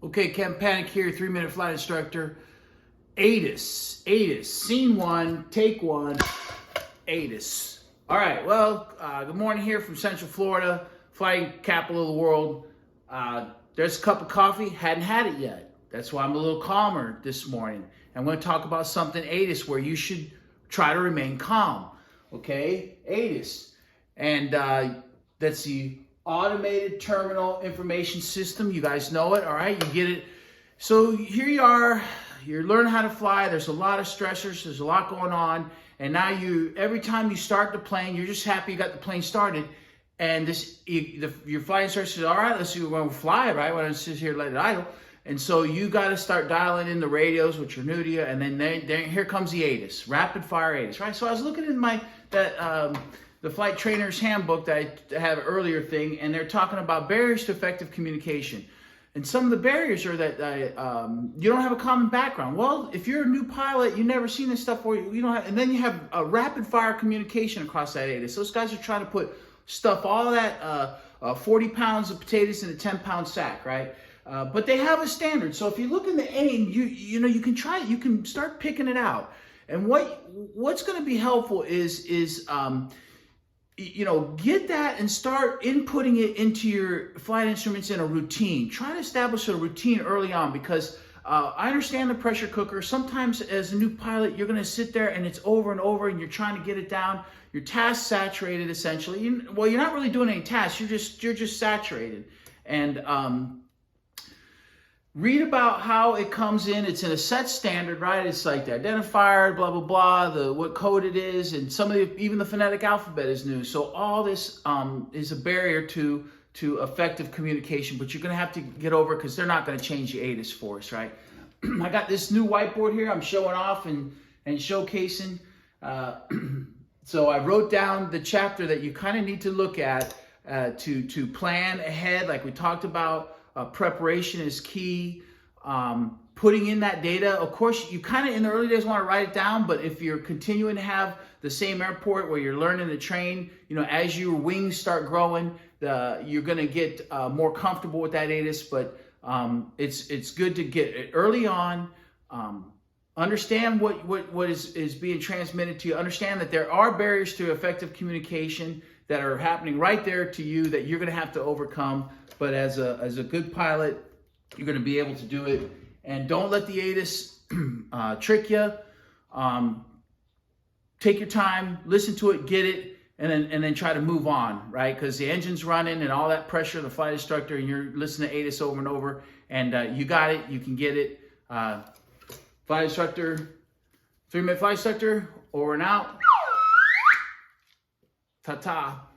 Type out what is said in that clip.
Okay, Captain Panic here, 3-minute flight instructor. ATIS, scene one, take one, ATIS. All right, well, good morning here from Central Florida, flight capital of the world. There's a cup of coffee, hadn't had it yet. That's why I'm a little calmer this morning. I'm going to talk about something ATIS where you should try to remain calm, okay? ATIS, and that's the Automated Terminal Information System. You guys know it, all right? You get it. So here you are, you're learning how to fly. There's a lot of stressors, there's a lot going on. And now every time you start the plane, you're just happy you got the plane started. And your flight instructor says, all right, let's see, we're going to fly, right? Why don't you sit here and let it idle? And so you got to start dialing in the radios, which are new to you. And then here comes the ATIS, rapid fire ATIS, right? So I was looking in the flight trainer's handbook that I have earlier thing, and they're talking about barriers to effective communication. And some of the barriers are that you don't have a common background. Well, if you're a new pilot, you've never seen this stuff, or you don't have, and then you have a rapid fire communication across that ATIS. Those guys are trying to put stuff, all that 40 pounds of potatoes in a 10-pound sack, right? But they have a standard. So if you look in the AIM, you can try it. You can start picking it out. And what's going to be helpful is get that and start inputting it into your flight instruments in a routine. Try to establish a routine early on, because I understand the pressure cooker. Sometimes as a new pilot, you're going to sit there and it's over and over and you're trying to get it down. Your task saturated essentially. You're not really doing any tasks. You're just saturated. And read about how it comes in. It's in a set standard, right? It's like the identifier, blah, blah, blah, what code it is, and even the phonetic alphabet is new. So all this is a barrier to effective communication, but you're going to have to get over it because they're not going to change the ATIS for us, right? I got this new whiteboard here I'm showing off and showcasing. So I wrote down the chapter that you kind of need to look at to plan ahead, like we talked about. Preparation is key. Putting in that data, of course, you kind of in the early days want to write it down, but if you're continuing to have the same airport where you're learning to train, as your wings start growing, you're going to get more comfortable with that ATIS. But it's good to get it early on. Understand what is being transmitted to you. Understand that there are barriers to effective communication that are happening right there to you that you're going to have to overcome. But as a good pilot, you're going to be able to do it. And don't let the ATIS trick you. Take your time, listen to it, get it, and then try to move on, right? Because the engine's running and all that pressure, the flight instructor, and you're listening to ATIS over and over, and you got it, you can get it. Flight instructor, 3-minute flight instructor, over and out. Ta-ta.